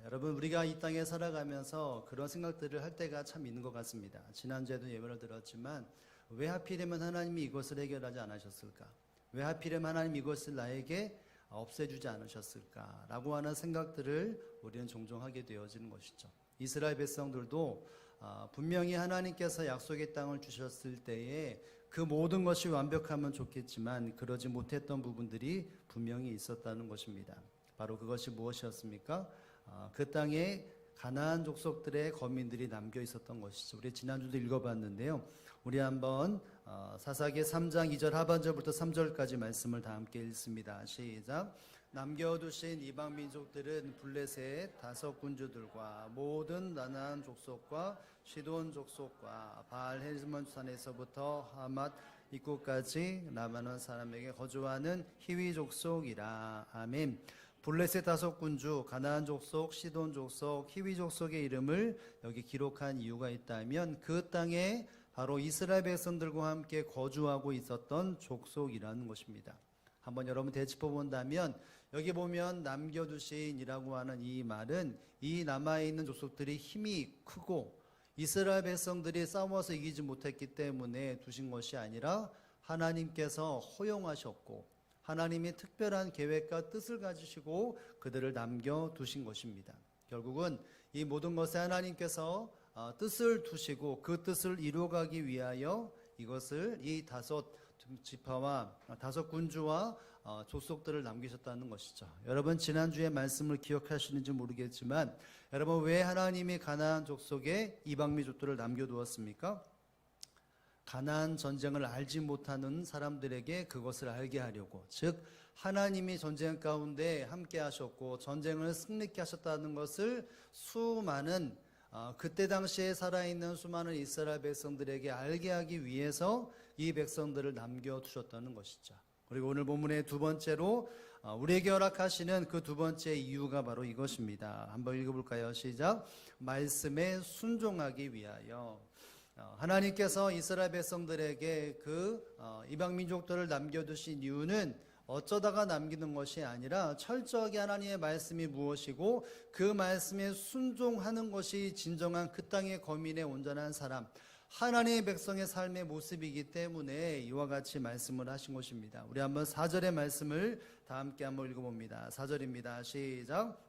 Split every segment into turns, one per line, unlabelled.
여러분, 우리가 이 땅에 살아가면서 그런 생각들을 할 때가 참 있는 것 같습니다. 지난주에도 예배를 들었지만 왜 하필이면 하나님이 이것을 해결하지 않으셨을까? 왜 하필이면 하나님 이것을 나에게 없애주지 않으셨을까? 라고 하는 생각들을 우리는 종종 하게 되어지는 것이죠. 이스라엘 백성들도 분명히 하나님께서 약속의 땅을 주셨을 때에 그 모든 것이 완벽하면 좋겠지만 그러지 못했던 부분들이 분명히 있었다는 것입니다. 바로 그것이 무엇이었습니까? 그 땅에 가나안 족속들의 거민들이 남겨 있었던 것이죠. 우리 지난주도 읽어봤는데요. 우리 한번 사사기 3장 2절 하반절부터 3절까지 말씀을 다 함께 읽습니다. 시작. 남겨두신 이방 민족들은 블레셋 다섯 군주들과 모든 가나안 족속과 시돈 족속과 바알 헤르몬 산에서부터 하맛 입구까지 남아는 사람에게 거주하는 히위 족속이라. 아멘. 블레셋 다섯 군주, 가나안 족속, 시돈 족속, 히위 족속의 이름을 여기 기록한 이유가 있다면 그 땅에 바로 이스라엘 백성들과 함께 거주하고 있었던 족속이라는 것입니다. 한번 여러분 되짚어 본다면 여기 보면 남겨두신이라고 하는 이 말은 이 남아있는 족속들이 힘이 크고 이스라엘 백성들이 싸워서 이기지 못했기 때문에 두신 것이 아니라 하나님께서 허용하셨고 하나님이 특별한 계획과 뜻을 가지시고 그들을 남겨두신 것입니다. 결국은 이 모든 것에 하나님께서 뜻을 두시고 그 뜻을 이루어가기 위하여 이것을 이 다섯 지파와 다섯 군주와 족속들을 남기셨다는 것이죠. 여러분 지난주에 말씀을 기억하시는지 모르겠지만 여러분 왜 하나님이 가나안 족속에 이방 민족들을 남겨두었습니까? 가나안 전쟁을 알지 못하는 사람들에게 그것을 알게 하려고, 즉 하나님이 전쟁 가운데 함께 하셨고 전쟁을 승리케 하셨다는 것을 수많은 그때 당시에 살아있는 수많은 이스라엘 백성들에게 알게 하기 위해서 이 백성들을 남겨두셨다는 것이죠. 그리고 오늘 본문의 두 번째로 우리에게 허락하시는 그 두 번째 이유가 바로 이것입니다. 한번 읽어볼까요? 시작. 말씀에 순종하기 위하여. 하나님께서 이스라엘 백성들에게 그 이방 민족들을 남겨두신 이유는 어쩌다가 남기는 것이 아니라 철저하게 하나님의 말씀이 무엇이고 그 말씀에 순종하는 것이 진정한 그 땅의 거민의 온전한 사람, 하나님의 백성의 삶의 모습이기 때문에 이와 같이 말씀을 하신 것입니다. 우리 한번 4절의 말씀을 다 함께 한번 읽어봅니다. 4절입니다. 시작.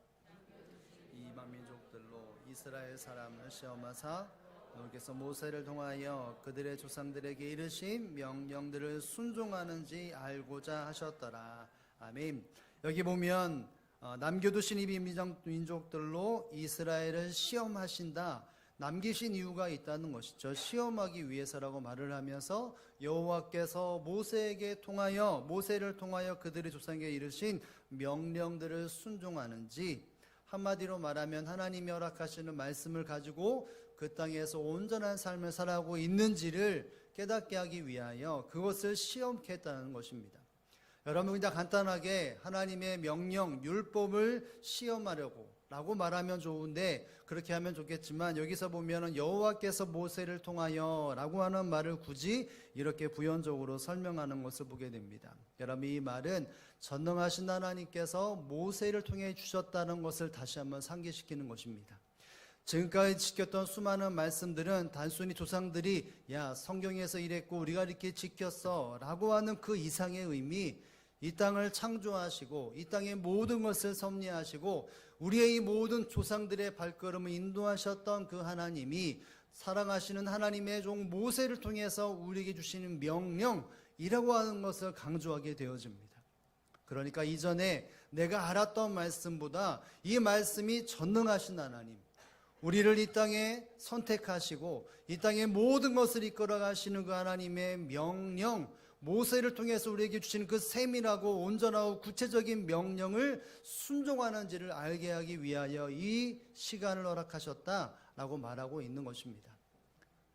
이방 민족들로 이스라엘 사람을 시험하사 너께서 모세를 통하여 그들의 조상들에게 이르신 명령들을 순종하는지 알고자 하셨더라. 아멘. 여기 보면 남겨두신 이 민족들로 이스라엘을 시험하신다. 남기신 이유가 있다는 것이죠. 시험하기 위해서라고 말을 하면서 여호와께서 모세에게 통하여 모세를 통하여 그들의 조상에게 이르신 명령들을 순종하는지, 한마디로 말하면 하나님이 허락하시는 말씀을 가지고 그 땅에서 온전한 삶을 살아가고 있는지를 깨닫게 하기 위하여 그것을 시험케 했다는 것입니다. 여러분 그냥 간단하게 하나님의 명령, 율법을 시험하려고 라고 말하면 좋은데 그렇게 하면 좋겠지만 여기서 보면 여호와께서 모세를 통하여 라고 하는 말을 굳이 이렇게 부연적으로 설명하는 것을 보게 됩니다. 여러분 이 말은 전능하신 하나님께서 모세를 통해 주셨다는 것을 다시 한번 상기시키는 것입니다. 지금까지 지켰던 수많은 말씀들은 단순히 조상들이 야 성경에서 이랬고 우리가 이렇게 지켰어 라고 하는 그 이상의 의미, 이 땅을 창조하시고 이 땅의 모든 것을 섭리하시고 우리의 이 모든 조상들의 발걸음을 인도하셨던 그 하나님이 사랑하시는 하나님의 종 모세를 통해서 우리에게 주시는 명령이라고 하는 것을 강조하게 되어집니다. 그러니까 이전에 내가 알았던 말씀보다 이 말씀이 전능하신 하나님, 우리를 이 땅에 선택하시고 이 땅의 모든 것을 이끌어 가시는 그 하나님의 명령, 모세를 통해서 우리에게 주시는 그 세밀하고 온전하고 구체적인 명령을 순종하는지를 알게 하기 위하여 이 시간을 허락하셨다라고 말하고 있는 것입니다.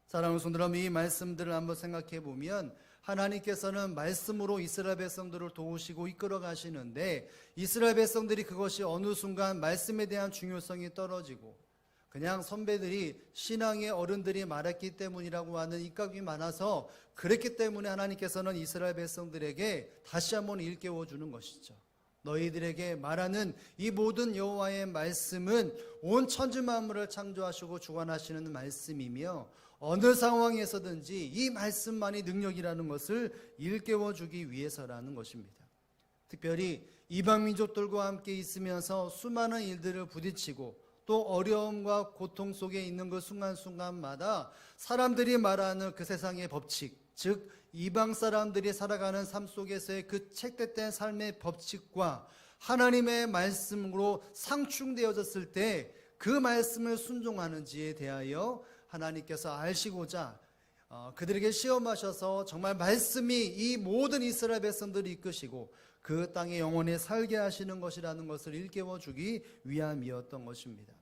사랑하는 성도들, 이 말씀들을 한번 생각해 보면 하나님께서는 말씀으로 이스라엘 백성들을 도우시고 이끌어 가시는데 이스라엘 백성들이 그것이 어느 순간 말씀에 대한 중요성이 떨어지고 그냥 선배들이 신앙의 어른들이 말했기 때문이라고 하는 입각이 많아서 그랬기 때문에 하나님께서는 이스라엘 백성들에게 다시 한번 일깨워 주는 것이죠. 너희들에게 말하는 이 모든 여호와의 말씀은 온 천지 만물을 창조하시고 주관하시는 말씀이며 어느 상황에서든지 이 말씀만이 능력이라는 것을 일깨워 주기 위해서라는 것입니다. 특별히 이방 민족들과 함께 있으면서 수많은 일들을 부딪히고 또 어려움과 고통 속에 있는 그 순간순간마다 사람들이 말하는 그 세상의 법칙, 즉 이방 사람들이 살아가는 삶 속에서의 그 책대된 삶의 법칙과 하나님의 말씀으로 상충되어졌을 때 그 말씀을 순종하는지에 대하여 하나님께서 아시고자 그들에게 시험하셔서 정말 말씀이 이 모든 이스라엘 백성들을 이끄시고 그 땅에 영원히 살게 하시는 것이라는 것을 일깨워 주기 위함이었던 것입니다.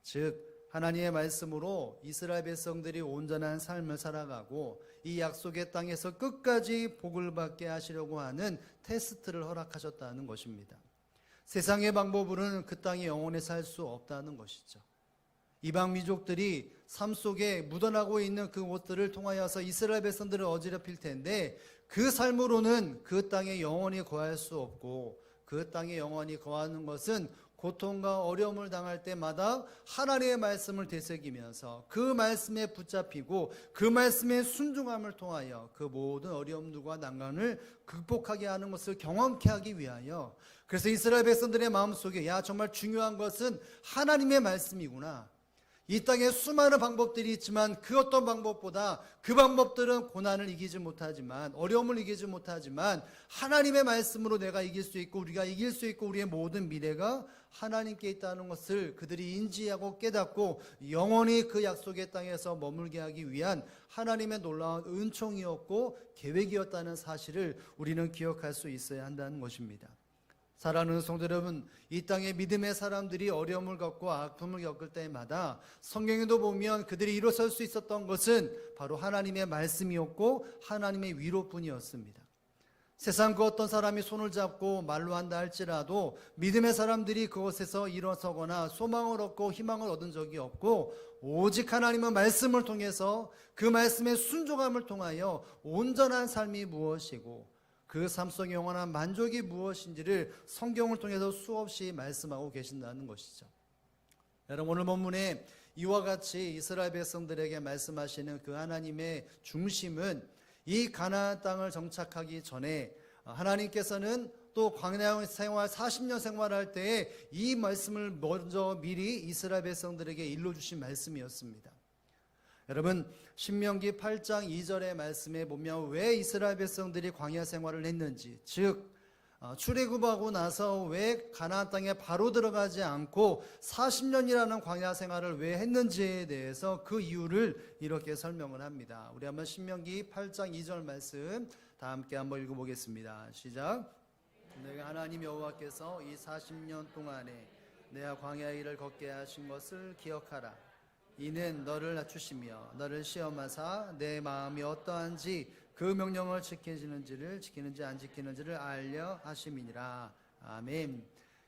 즉 하나님의 말씀으로 이스라엘 백성들이 온전한 삶을 살아가고 이 약속의 땅에서 끝까지 복을 받게 하시려고 하는 테스트를 허락하셨다는 것입니다. 세상의 방법으로는 그 땅에 영원히 살 수 없다는 것이죠. 이방 민족들이 삶 속에 묻어나고 있는 그 옷들을 통하여서 이스라엘 백성들을 어지럽힐 텐데 그 삶으로는 그 땅에 영원히 거할 수 없고 그 땅에 영원히 거하는 것은 고통과 어려움을 당할 때마다 하나님의 말씀을 되새기면서 그 말씀에 붙잡히고 그 말씀의 순종함을 통하여 그 모든 어려움들과 난관을 극복하게 하는 것을 경험케 하기 위하여, 그래서 이스라엘 백성들의 마음속에 야 정말 중요한 것은 하나님의 말씀이구나. 이 땅에 수많은 방법들이 있지만 그 어떤 방법보다 그 방법들은 고난을 이기지 못하지만, 어려움을 이기지 못하지만 하나님의 말씀으로 내가 이길 수 있고 우리가 이길 수 있고 우리의 모든 미래가 하나님께 있다는 것을 그들이 인지하고 깨닫고 영원히 그 약속의 땅에서 머물게 하기 위한 하나님의 놀라운 은총이었고 계획이었다는 사실을 우리는 기억할 수 있어야 한다는 것입니다. 사랑하는 성도 여러분, 이 땅의 믿음의 사람들이 어려움을 겪고 아픔을 겪을 때마다 성경에도 보면 그들이 일어설 수 있었던 것은 바로 하나님의 말씀이었고 하나님의 위로뿐이었습니다. 세상 그 어떤 사람이 손을 잡고 말로 한다 할지라도 믿음의 사람들이 그것에서 일어서거나 소망을 얻고 희망을 얻은 적이 없고, 오직 하나님의 말씀을 통해서 그 말씀의 순종함을 통하여 온전한 삶이 무엇이고 그 삶 속의 영원한 만족이 무엇인지를 성경을 통해서 수없이 말씀하고 계신다는 것이죠. 여러분, 오늘 본문에 이와 같이 이스라엘 백성들에게 말씀하시는 그 하나님의 중심은 이 가나안 땅을 정착하기 전에 하나님께서는 또 광야 생활 40년 생활할 때에 이 말씀을 먼저 미리 이스라엘 백성들에게 일러주신 말씀이었습니다. 여러분, 신명기 8장 2절의 말씀에 보면 왜 이스라엘 백성들이 광야 생활을 했는지, 즉 출애굽하고 나서 왜 가나안 땅에 바로 들어가지 않고 40년이라는 광야 생활을 왜 했는지에 대해서 그 이유를 이렇게 설명을 합니다. 우리 한번 신명기 8장 2절 말씀 다 함께 한번 읽어보겠습니다. 시작. 내가 하나님 여호와께서 이 40년 동안에 내가 광야의 길을 걷게 하신 것을 기억하라. 이는 너를 낮추시며 너를 시험하사 내 마음이 어떠한지 그 명령을 지키는지 안 지키는지를 알려 하심이니라. 아멘.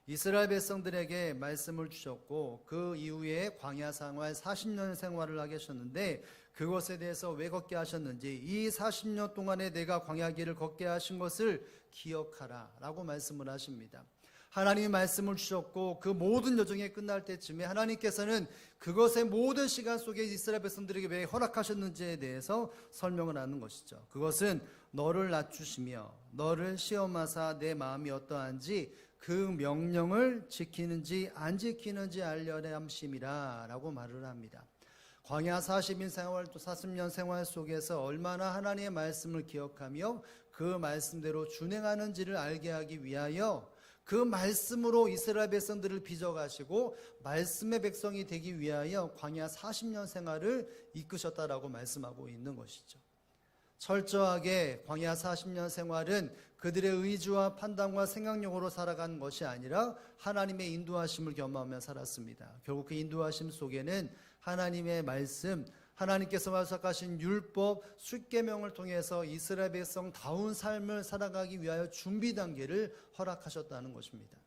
이스라엘 백성들에게 말씀을 주셨고 그 이후에 광야 생활 40년 생활을 하게 하셨는데, 그것에 대해서 왜 걷게 하셨는지, 이 40년 동안에 내가 광야길을 걷게 하신 것을 기억하라 라고 말씀을 하십니다. 하나님이 말씀을 주셨고 그 모든 여정이 끝날 때쯤에 하나님께서는 그것의 모든 시간 속에 이스라엘 백성들에게 왜 허락하셨는지에 대해서 설명을 하는 것이죠. 그것은 너를 낮추시며 너를 시험하사 내 마음이 어떠한지 그 명령을 지키는지 안 지키는지 알려내 함심이라 라고 말을 합니다. 광야 40인 생활 또 40년 생활 속에서 얼마나 하나님의 말씀을 기억하며 그 말씀대로 준행하는지를 알게 하기 위하여 그 말씀으로 이스라엘 백성들을 빚어가시고 말씀의 백성이 되기 위하여 광야 40년 생활을 이끄셨다라고 말씀하고 있는 것이죠. 철저하게 광야 40년 생활은 그들의 의지와 판단과 생각력으로 살아가는 것이 아니라 하나님의 인도하심을 겸하며 살았습니다. 결국 그 인도하심 속에는 하나님의 말씀, 하나님께서 말씀하신 율법, 숫계명을 통해서 이스라엘 백성다운 삶을 살아가기 위하여 준비 단계를 허락하셨다는 것입니다.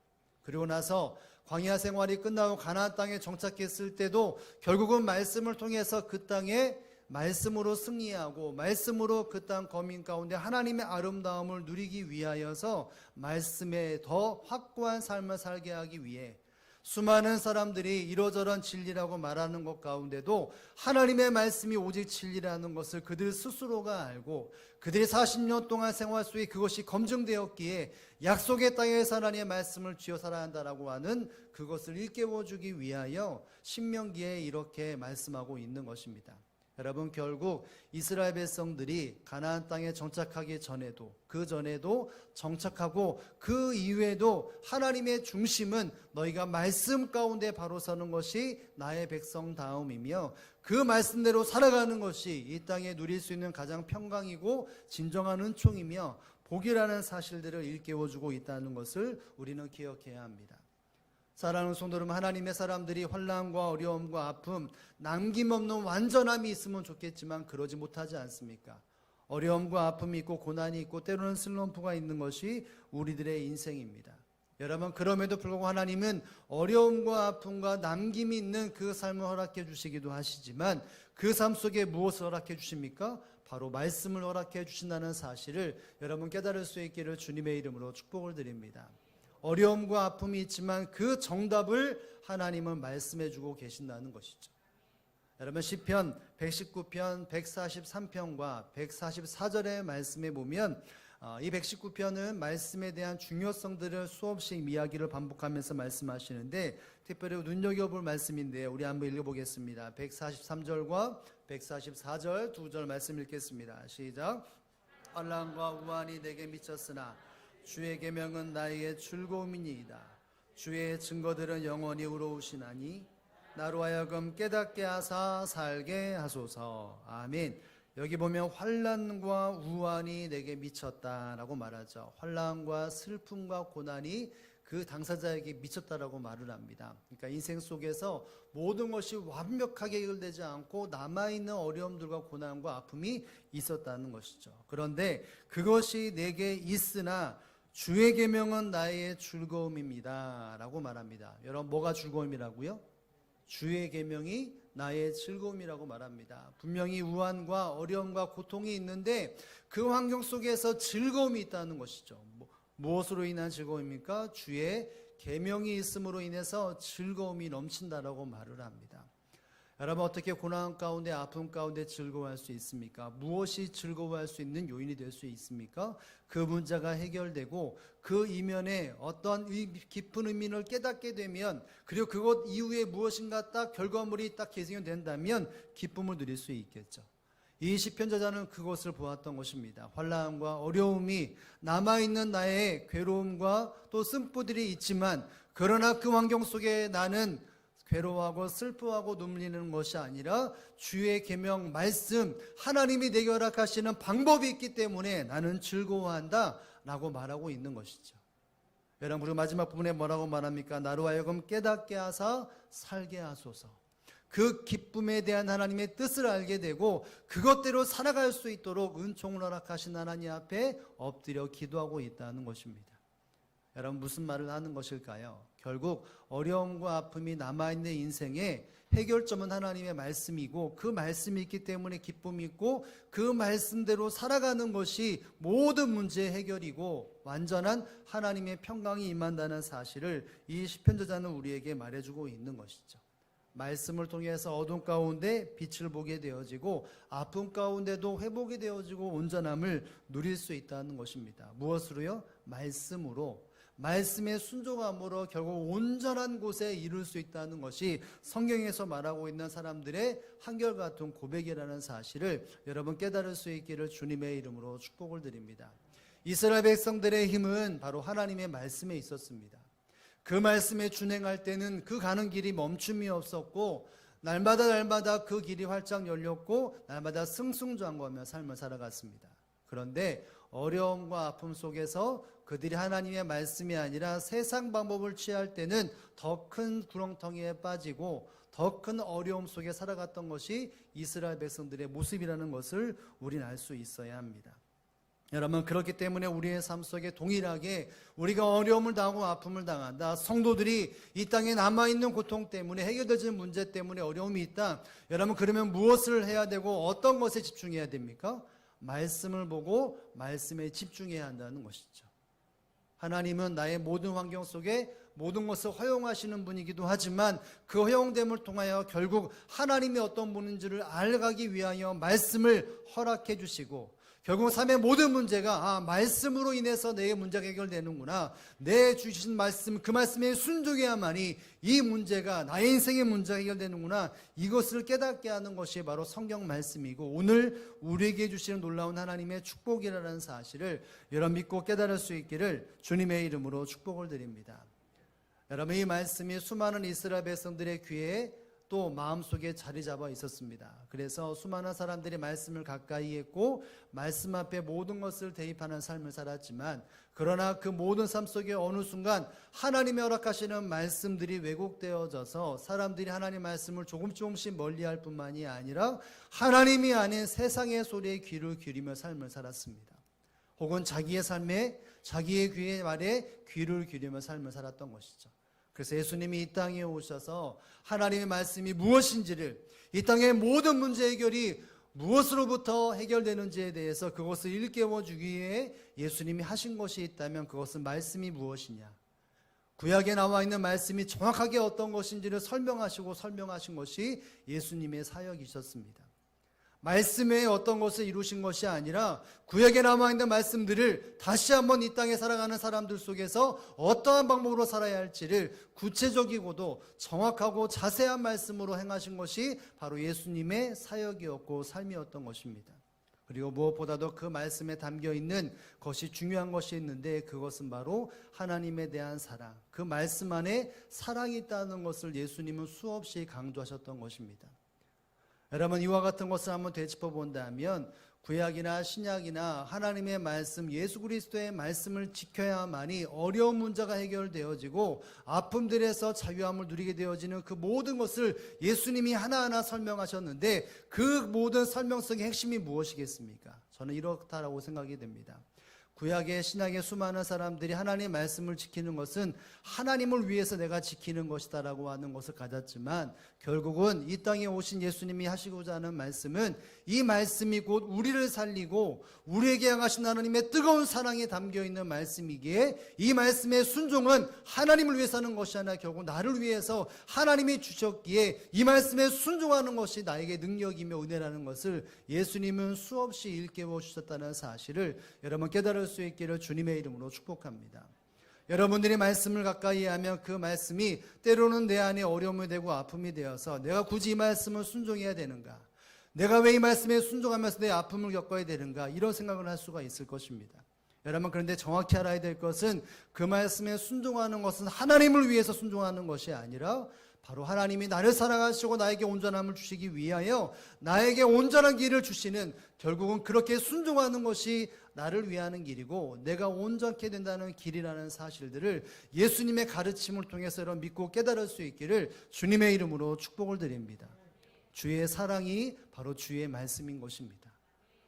그리고 나서 광야 생활이 끝나고 가나안 땅에 정착했을 때도 결국은 말씀을 통해서 그 땅에 말씀으로 승리하고 말씀으로 그 땅 거민 가운데 하나님의 아름다움을 누리기 위하여서 말씀에 더 확고한 삶을 살게 하기 위해 수많은 사람들이 이러저런 진리라고 말하는 것 가운데도 하나님의 말씀이 오직 진리라는 것을 그들 스스로가 알고 그들이 40년 동안 생활 속에 그것이 검증되었기에 약속의 땅에서 하나님의 말씀을 쥐어 살아야 한다라고 하는 그것을 일깨워주기 위하여 신명기에 이렇게 말씀하고 있는 것입니다. 여러분, 결국 이스라엘 백성들이 가나안 땅에 정착하기 전에도 그 전에도 정착하고 그 이후에도 하나님의 중심은 너희가 말씀 가운데 바로 서는 것이 나의 백성다움이며 그 말씀대로 살아가는 것이 이 땅에 누릴 수 있는 가장 평강이고 진정한 은총이며 복이라는 사실들을 일깨워주고 있다는 것을 우리는 기억해야 합니다. 사랑하는 성도 여러분, 하나님의 사람들이 환난과 어려움과 아픔, 남김없는 완전함이 있으면 좋겠지만 그러지 못하지 않습니까? 어려움과 아픔이 있고 고난이 있고 때로는 슬럼프가 있는 것이 우리들의 인생입니다. 여러분, 그럼에도 불구하고 하나님은 어려움과 아픔과 남김이 있는 그 삶을 허락해 주시기도 하시지만 그 삶 속에 무엇을 허락해 주십니까? 바로 말씀을 허락해 주신다는 사실을 여러분 깨달을 수 있기를 주님의 이름으로 축복을 드립니다. 어려움과 아픔이 있지만 그 정답을 하나님은 말씀해 주고 계신다는 것이죠. 여러분, 시편 119편 143편과 144절의 말씀에 보면 이 119편은 말씀에 대한 중요성들을 수없이 이야기를 반복하면서 말씀하시는데 특별히 눈여겨볼 말씀인데 우리 한번 읽어보겠습니다. 143절과 144절 두 절 말씀 읽겠습니다. 시작. 환난과 우환이 내게 미쳤으나 주의 계명은 나에게 즐거움이니이다. 주의 증거들은 영원히 의로우시나니 나로 하여금 깨닫게 하사 살게 하소서. 아멘. 여기 보면 환난과 우환이 내게 미쳤다라고 말하죠. 환난과 슬픔과 고난이 그 당사자에게 미쳤다라고 말을 합니다. 그러니까 인생 속에서 모든 것이 완벽하게 해결되지 않고 남아있는 어려움들과 고난과 아픔이 있었다는 것이죠. 그런데 그것이 내게 있으나 주의 계명은 나의 즐거움입니다 라고 말합니다. 여러분, 뭐가 즐거움이라고요? 주의 계명이 나의 즐거움이라고 말합니다. 분명히 우환과 어려움과 고통이 있는데 그 환경 속에서 즐거움이 있다는 것이죠. 무엇으로 인한 즐거움입니까? 주의 계명이 있음으로 인해서 즐거움이 넘친다라고 말을 합니다. 여러분, 어떻게 고난 가운데 아픔 가운데 즐거워할 수 있습니까? 무엇이 즐거워할 수 있는 요인이 될 수 있습니까? 그 문제가 해결되고 그 이면에 어떤 깊은 의미를 깨닫게 되면 그리고 그것 이후에 무엇인가 딱 결과물이 딱 개선된다면 기쁨을 누릴 수 있겠죠. 이 시편 저자는 그것을 보았던 것입니다. 환난과 어려움이 남아있는 나의 괴로움과 또 쓴뿌들이 있지만 그러나 그 환경 속에 나는 괴로워하고 슬퍼하고 눈물리는 것이 아니라 주의 계명 말씀 하나님이 내게 허락하시는 방법이 있기 때문에 나는 즐거워한다 라고 말하고 있는 것이죠. 여러분, 그리고 마지막 부분에 뭐라고 말합니까? 나로 하여금 깨닫게 하사 살게 하소서. 그 기쁨에 대한 하나님의 뜻을 알게 되고 그것대로 살아갈 수 있도록 은총을 허락하신 하나님 앞에 엎드려 기도하고 있다는 것입니다. 여러분, 무슨 말을 하는 것일까요? 결국 어려움과 아픔이 남아있는 인생에 해결점은 하나님의 말씀이고 그 말씀이 있기 때문에 기쁨이 있고 그 말씀대로 살아가는 것이 모든 문제의 해결이고 완전한 하나님의 평강이 임한다는 사실을 이 시편 저자는 우리에게 말해주고 있는 것이죠. 말씀을 통해서 어둠 가운데 빛을 보게 되어지고 아픔 가운데도 회복이 되어지고 온전함을 누릴 수 있다는 것입니다. 무엇으로요? 말씀으로. 말씀의 순종함으로 결국 온전한 곳에 이룰 수 있다는 것이 성경에서 말하고 있는 사람들의 한결같은 고백이라는 사실을 여러분 깨달을 수 있기를 주님의 이름으로 축복을 드립니다. 이스라엘 백성들의 힘은 바로 하나님의 말씀에 있었습니다. 그 말씀에 준행할 때는 그 가는 길이 멈춤이 없었고 날마다 그 길이 활짝 열렸고 날마다 승승장구하며 삶을 살아갔습니다. 그런데 어려움과 아픔 속에서 그들이 하나님의 말씀이 아니라 세상 방법을 취할 때는 더 큰 구렁텅이에 빠지고 더 큰 어려움 속에 살아갔던 것이 이스라엘 백성들의 모습이라는 것을 우리는 알 수 있어야 합니다. 여러분, 그렇기 때문에 우리의 삶 속에 동일하게 우리가 어려움을 당하고 아픔을 당한다, 성도들이 이 땅에 남아있는 고통 때문에, 해결되지 않는 문제 때문에 어려움이 있다. 여러분, 그러면 무엇을 해야 되고 어떤 것에 집중해야 됩니까? 말씀을 보고 말씀에 집중해야 한다는 것이죠. 하나님은 나의 모든 환경 속에 모든 것을 허용하시는 분이기도 하지만 그 허용됨을 통하여 결국 하나님이 어떤 분인지를 알아가기 위하여 말씀을 허락해 주시고, 결국 삶의 모든 문제가 말씀으로 인해서 내 문제가 해결되는구나, 내 주신 말씀, 그 말씀에 순종해야만이 이 문제가, 나의 인생의 문제가 해결되는구나, 이것을 깨닫게 하는 것이 바로 성경 말씀이고, 오늘 우리에게 주시는 놀라운 하나님의 축복이라는 사실을 여러분 믿고 깨달을 수 있기를 주님의 이름으로 축복을 드립니다. 여러분, 이 말씀이 수많은 이스라엘 백성들의 귀에 또 마음속에 자리 잡아 있었습니다. 그래서 수많은 사람들이 말씀을 가까이 했고 말씀 앞에 모든 것을 대입하는 삶을 살았지만, 그러나 그 모든 삶 속에 어느 순간 하나님의 허락하시는 말씀들이 왜곡되어져서 사람들이 하나님 말씀을 조금씩 멀리할 뿐만이 아니라 하나님이 아닌 세상의 소리에 귀를 기울이며 삶을 살았습니다. 혹은 자기의 삶에, 자기의 귀의 말에 귀를 기울이며 삶을 살았던 것이죠. 그래서 예수님이 이 땅에 오셔서 하나님의 말씀이 무엇인지를, 이 땅의 모든 문제 해결이 무엇으로부터 해결되는지에 대해서 그것을 일깨워 주기 위해 예수님이 하신 것이 있다면 그것은 말씀이 무엇이냐, 구약에 나와 있는 말씀이 정확하게 어떤 것인지를 설명하신 것이 예수님의 사역이셨습니다. 말씀에 어떤 것을 이루신 것이 아니라 구약에 남아있는 말씀들을 다시 한번 이 땅에 살아가는 사람들 속에서 어떠한 방법으로 살아야 할지를 구체적이고도 정확하고 자세한 말씀으로 행하신 것이 바로 예수님의 사역이었고 삶이었던 것입니다. 그리고 무엇보다도 그 말씀에 담겨있는 것이 중요한 것이 있는데, 그것은 바로 하나님에 대한 사랑, 그 말씀 안에 사랑이 있다는 것을 예수님은 수없이 강조하셨던 것입니다. 여러분, 이와 같은 것을 한번 되짚어 본다면 구약이나 신약이나 하나님의 말씀, 예수 그리스도의 말씀을 지켜야만이 어려운 문제가 해결되어지고 아픔들에서 자유함을 누리게 되어지는 그 모든 것을 예수님이 하나하나 설명하셨는데, 그 모든 설명성의 핵심이 무엇이겠습니까? 저는 이렇다라고 생각이 됩니다. 구약의 신약의 수많은 사람들이 하나님의 말씀을 지키는 것은 하나님을 위해서 내가 지키는 것이다 라고 하는 것을 가졌지만, 결국은 이 땅에 오신 예수님이 하시고자 하는 말씀은 이 말씀이 곧 우리를 살리고 우리에게 향하신 하나님의 뜨거운 사랑이 담겨있는 말씀이기에, 이 말씀의 순종은 하나님을 위해서 하는 것이 아니라 결국 나를 위해서 하나님이 주셨기에 이 말씀에 순종하는 것이 나에게 능력이며 은혜라는 것을 예수님은 수없이 일깨워 주셨다는 사실을 여러분 깨달을 수 있기를 주님의 이름으로 축복합니다. 여러분들이 말씀을 가까이 하면 그 말씀이 때로는 내 안에 어려움이 되고 아픔이 되어서 내가 굳이 이 말씀을 순종해야 되는가, 내가 왜 이 말씀에 순종하면서 내 아픔을 겪어야 되는가, 이런 생각을 할 수가 있을 것입니다. 여러분, 그런데 정확히 알아야 될 것은 그 말씀에 순종하는 것은 하나님을 위해서 순종하는 것이 아니라 바로 하나님이 나를 사랑하시고 나에게 온전함을 주시기 위하여 나에게 온전한 길을 주시는, 결국은 그렇게 순종하는 것이 나를 위하는 길이고 내가 온전케 된다는 길이라는 사실들을 예수님의 가르침을 통해서 여러분 믿고 깨달을 수 있기를 주님의 이름으로 축복을 드립니다. 주의 사랑이 바로 주의 말씀인 것입니다.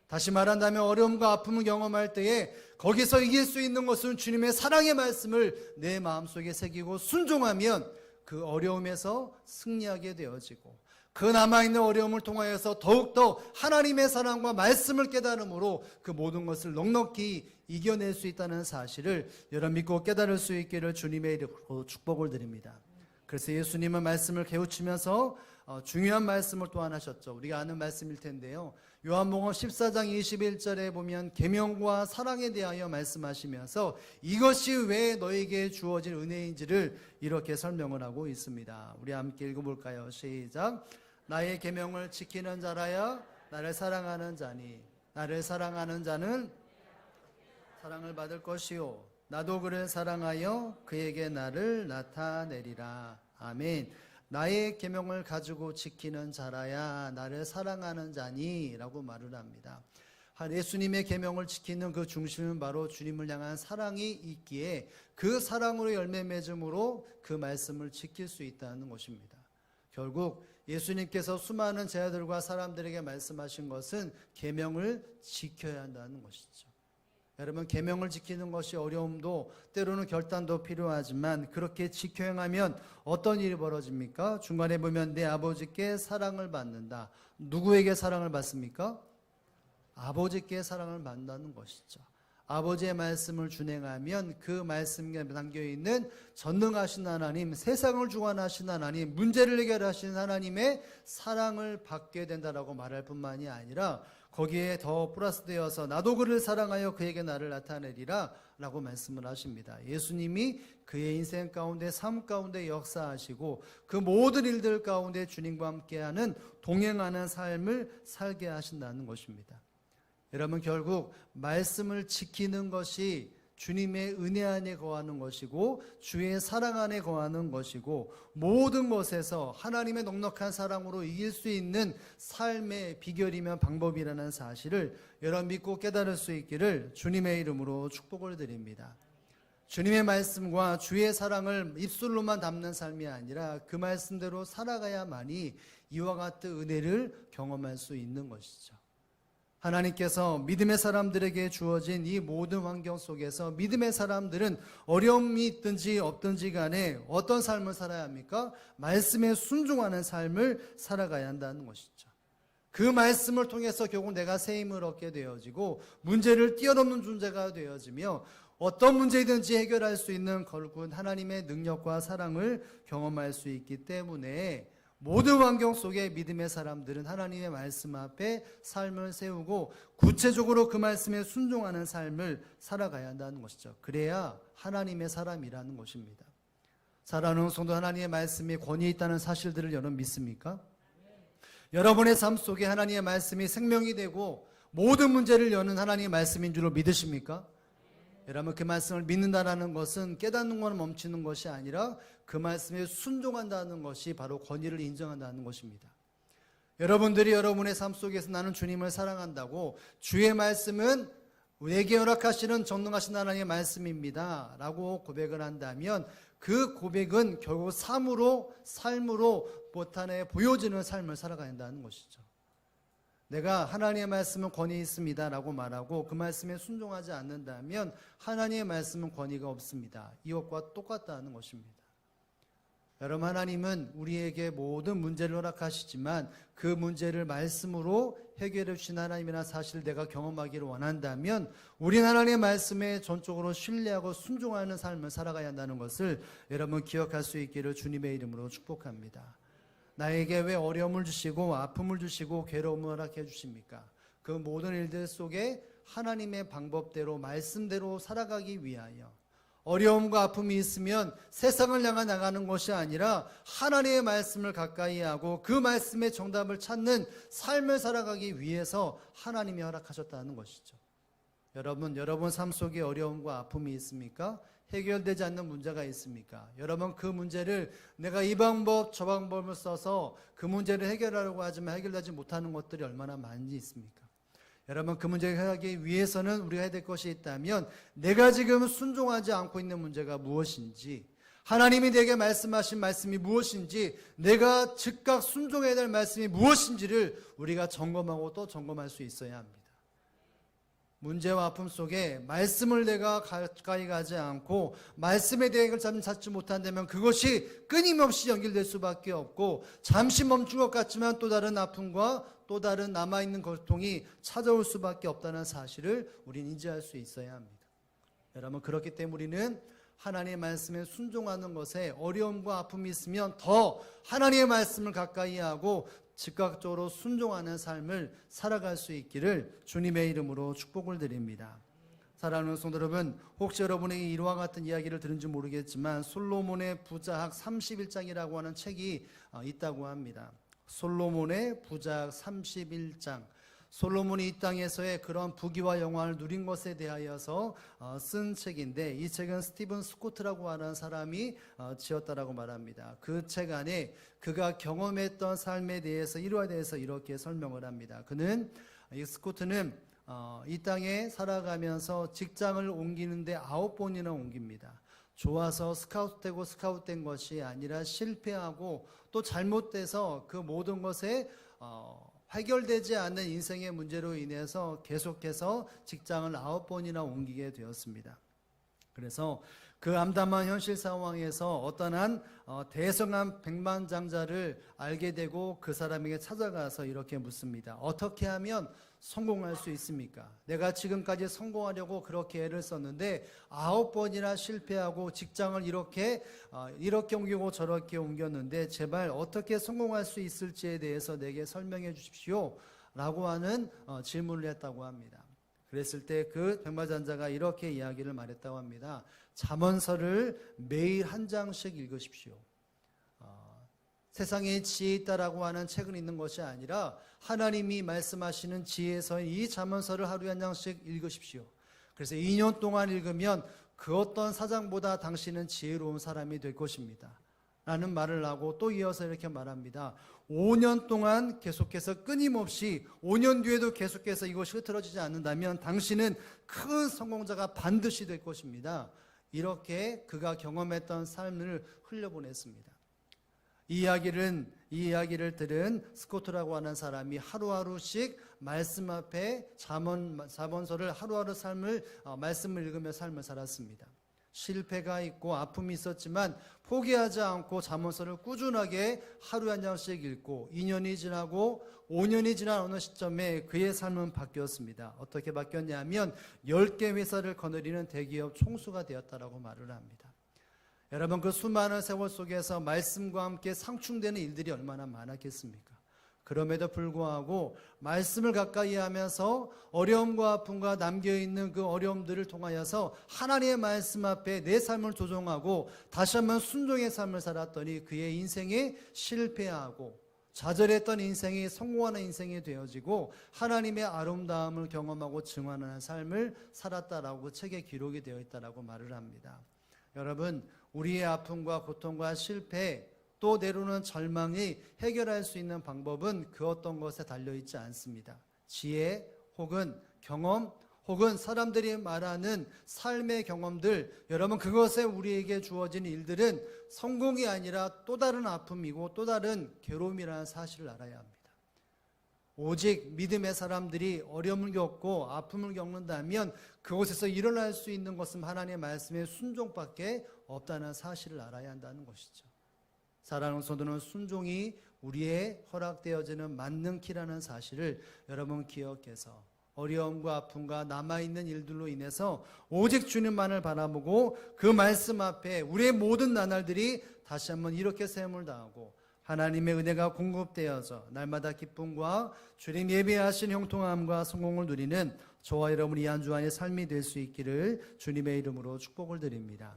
다시 말한다면 어려움과 아픔을 경험할 때에 거기서 이길 수 있는 것은 주님의 사랑의 말씀을 내 마음속에 새기고 순종하면 그 어려움에서 승리하게 되어지고, 그 남아있는 어려움을 통하여서 더욱더 하나님의 사랑과 말씀을 깨달음으로 그 모든 것을 넉넉히 이겨낼 수 있다는 사실을 여러분 믿고 깨달을 수 있기를 주님의 이름으로 축복을 드립니다. 그래서 예수님은 말씀을 깨우치면서 중요한 말씀을 또한 하셨죠. 우리가 아는 말씀일 텐데요, 요한복음 14장 21절에 보면 계명과 사랑에 대하여 말씀하시면서 이것이 왜 너에게 주어진 은혜인지를 이렇게 설명을 하고 있습니다. 우리 함께 읽어볼까요? 시작. 나의 계명을 지키는 자라야 나를 사랑하는 자니, 나를 사랑하는 자는 사랑을 받을 것이요 나도 그를 사랑하여 그에게 나를 나타내리라. 아멘. 나의 계명을 가지고 지키는 자라야 나를 사랑하는 자니 라고 말을 합니다. 예수님의 계명을 지키는 그 중심은 바로 주님을 향한 사랑이 있기에 그 사랑으로 열매 맺음으로 그 말씀을 지킬 수 있다는 것입니다. 결국 예수님께서 수많은 제자들과 사람들에게 말씀하신 것은 계명을 지켜야 한다는 것이죠. 여러분, 계명을 지키는 것이 어려움도 때로는 결단도 필요하지만 그렇게 지켜 행하면 어떤 일이 벌어집니까? 중간에 보면 내 아버지께 사랑을 받는다. 누구에게 사랑을 받습니까? 아버지께 사랑을 받는다는 것이죠. 아버지의 말씀을 준행하면 그 말씀에 담겨있는 전능하신 하나님, 세상을 주관하신 하나님, 문제를 해결하신 하나님의 사랑을 받게 된다라고 말할 뿐만이 아니라 거기에 더 플러스되어서 나도 그를 사랑하여 그에게 나를 나타내리라 라고 말씀을 하십니다. 예수님이 그의 인생 가운데, 삶 가운데 역사하시고 그 모든 일들 가운데 주님과 함께하는 동행하는 삶을 살게 하신다는 것입니다. 여러분, 결국 말씀을 지키는 것이 주님의 은혜 안에 거하는 것이고 주의 사랑 안에 거하는 것이고 모든 것에서 하나님의 넉넉한 사랑으로 이길 수 있는 삶의 비결이며 방법이라는 사실을 여러분 믿고 깨달을 수 있기를 주님의 이름으로 축복을 드립니다. 주님의 말씀과 주의 사랑을 입술로만 담는 삶이 아니라 그 말씀대로 살아가야만이 이와 같은 은혜를 경험할 수 있는 것이죠. 하나님께서 믿음의 사람들에게 주어진 이 모든 환경 속에서 믿음의 사람들은 어려움이 있든지 없든지 간에 어떤 삶을 살아야 합니까? 말씀에 순종하는 삶을 살아가야 한다는 것이죠. 그 말씀을 통해서 결국 내가 새 힘을 얻게 되어지고 문제를 뛰어넘는 존재가 되어지며 어떤 문제든지 해결할 수 있는 결국은 하나님의 능력과 사랑을 경험할 수 있기 때문에 모든 환경 속에 믿음의 사람들은 하나님의 말씀 앞에 삶을 세우고 구체적으로 그 말씀에 순종하는 삶을 살아가야 한다는 것이죠. 그래야 하나님의 사람이라는 것입니다. 사랑하는 성도, 하나님의 말씀에 권위 있다는 사실들을 여러분 믿습니까? 여러분의 삶 속에 하나님의 말씀이 생명이 되고 모든 문제를 여는 하나님의 말씀인 줄로 믿으십니까? 여러분, 그 말씀을 믿는다는 것은 깨닫는 것은 멈추는 것이 아니라 그 말씀에 순종한다는 것이 바로 권위를 인정한다는 것입니다. 여러분들이 여러분의 삶 속에서 나는 주님을 사랑한다고 주의 말씀은 내게 허락하시는 전능하신 하나님의 말씀입니다 라고 고백을 한다면 그 고백은 결국 삶으로 보탄에 보여지는 삶을 살아가야 한다는 것이죠. 내가 하나님의 말씀은 권위 있습니다 라고 말하고 그 말씀에 순종하지 않는다면 하나님의 말씀은 권위가 없습니다. 이것과 똑같다는 것입니다. 여러분, 하나님은 우리에게 모든 문제를 허락하시지만 그 문제를 말씀으로 해결해 주신 하나님이라는 사실을 내가 경험하기를 원한다면 우린 하나님의 말씀에 전적으로 신뢰하고 순종하는 삶을 살아가야 한다는 것을 여러분 기억할 수 있기를 주님의 이름으로 축복합니다. 나에게 왜 어려움을 주시고 아픔을 주시고 괴로움을 허락해 주십니까? 그 모든 일들 속에 하나님의 방법대로 말씀대로 살아가기 위하여 어려움과 아픔이 있으면 세상을 향해 나가는 것이 아니라 하나님의 말씀을 가까이 하고 그 말씀의 정답을 찾는 삶을 살아가기 위해서 하나님이 허락하셨다는 것이죠. 여러분 삶 속에 어려움과 아픔이 있습니까? 해결되지 않는 문제가 있습니까? 여러분, 그 문제를 내가 이 방법 저 방법을 써서 그 문제를 해결하려고 하지만 해결되지 못하는 것들이 얼마나 많이 있습니까? 여러분, 그 문제를 해결하기 위해서는 우리가 해야 될 것이 있다면 내가 지금 순종하지 않고 있는 문제가 무엇인지, 하나님이 내게 말씀하신 말씀이 무엇인지, 내가 즉각 순종해야 될 말씀이 무엇인지를 우리가 점검하고 또 점검할 수 있어야 합니다. 문제와 아픔 속에 말씀을 내가 가까이 가지 않고 말씀에 대해 해결을 찾지 못한다면 그것이 끊임없이 연결될 수밖에 없고 잠시 멈춘 것 같지만 또 다른 아픔과 또 다른 남아있는 고통이 찾아올 수밖에 없다는 사실을 우리는 인지할 수 있어야 합니다. 여러분, 그렇기 때문에 우리는 하나님의 말씀에 순종하는 것에 어려움과 아픔이 있으면 더 하나님의 말씀을 가까이 하고 즉각적으로 순종하는 삶을 살아갈 수 있기를 주님의 이름으로 축복을 드립니다. 사랑하는 성도 여러분, 혹시 여러분에게 이와 같은 이야기를 들은지 모르겠지만 솔로몬의 부자학 31장이라고 하는 책이 있다고 합니다. 솔로몬의 부자학 31장. 솔로몬이 이 땅에서의 그런 부귀와 영광을 누린 것에 대하여서 쓴 책인데 이 책은 스티븐 스코트라고 하는 사람이 지었다라고 말합니다. 그 책 안에 그가 경험했던 삶에 대해서 일화에 대해서 이렇게 설명을 합니다. 이 스코트는 이 땅에 살아가면서 직장을 옮기는데 9번이나 옮깁니다. 좋아서 스카웃된 것이 아니라 실패하고 또 잘못돼서 그 모든 것에 해결되지 않는 인생의 문제로 인해서 계속해서 직장을 9번이나 옮기게 되었습니다. 그래서 그 암담한 현실 상황에서 어떠한 대성한 백만장자를 알게 되고 그 사람에게 찾아가서 이렇게 묻습니다. 어떻게 하면 성공할 수 있습니까? 내가 지금까지 성공하려고 그렇게 애를 썼는데 9번이나 실패하고 직장을 이렇게 옮기고 저렇게 옮겼는데 제발 어떻게 성공할 수 있을지에 대해서 내게 설명해 주십시오 라고 하는 질문을 했다고 합니다. 그랬을 때 그 백만장자가 이렇게 이야기를 말했다고 합니다. 잠언서를 매일 한 장씩 읽으십시오. 세상에 지혜 있다라고 하는 책을 읽는 것이 아니라 하나님이 말씀하시는 지혜서인 이 잠언서를 하루에 한 장씩 읽으십시오. 그래서 2년 동안 읽으면 그 어떤 사장보다 당신은 지혜로운 사람이 될 것입니다 라는 말을 하고 또 이어서 이렇게 말합니다. 5년 동안 계속해서 끊임없이 5년 뒤에도 계속해서 이것이 흐트러지지 않는다면 당신은 큰 성공자가 반드시 될 것입니다. 이렇게 그가 경험했던 삶을 흘려보냈습니다. 이 이야기를 들은 스코트라고 하는 사람이 하루하루씩 말씀 앞에 잠언서를 하루하루 말씀을 읽으며 삶을 살았습니다. 실패가 있고 아픔이 있었지만 포기하지 않고 잠언서를 꾸준하게 하루에 한 장씩 읽고 2년이 지나고 5년이 지난 어느 시점에 그의 삶은 바뀌었습니다. 어떻게 바뀌었냐면 10개 회사를 거느리는 대기업 총수가 되었다라고 말을 합니다. 여러분, 그 수많은 세월 속에서 말씀과 함께 상충되는 일들이 얼마나 많았겠습니까? 그럼에도 불구하고 말씀을 가까이 하면서 어려움과 아픔과 남겨있는 그 어려움들을 통하여서 하나님의 말씀 앞에 내 삶을 조정하고 다시 한번 순종의 삶을 살았더니 그의 인생이 실패하고 좌절했던 인생이 성공하는 인생이 되어지고 하나님의 아름다움을 경험하고 증언하는 삶을 살았다라고 책에 기록이 되어 있다라고 말을 합니다. 여러분, 우리의 아픔과 고통과 실패 또 때로는 절망이 해결할 수 있는 방법은 그 어떤 것에 달려있지 않습니다. 지혜 혹은 경험 혹은 사람들이 말하는 삶의 경험들, 여러분 그것에 우리에게 주어진 일들은 성공이 아니라 또 다른 아픔이고 또 다른 괴로움이라는 사실을 알아야 합니다. 오직 믿음의 사람들이 어려움을 겪고 아픔을 겪는다면 그곳에서 일어날 수 있는 것은 하나님의 말씀의 순종밖에 없다는 사실을 알아야 한다는 것이죠. 사랑하는 성도는 순종이 우리의 허락되어지는 만능키라는 사실을 여러분 기억해서 어려움과 아픔과 남아있는 일들로 인해서 오직 주님만을 바라보고 그 말씀 앞에 우리의 모든 나날들이 다시 한번 이렇게 샘을 다하고 하나님의 은혜가 공급되어서 날마다 기쁨과 주님 예비하신 형통함과 성공을 누리는 저와 여러분 이 한 주간의 삶이 될 수 있기를 주님의 이름으로 축복을 드립니다.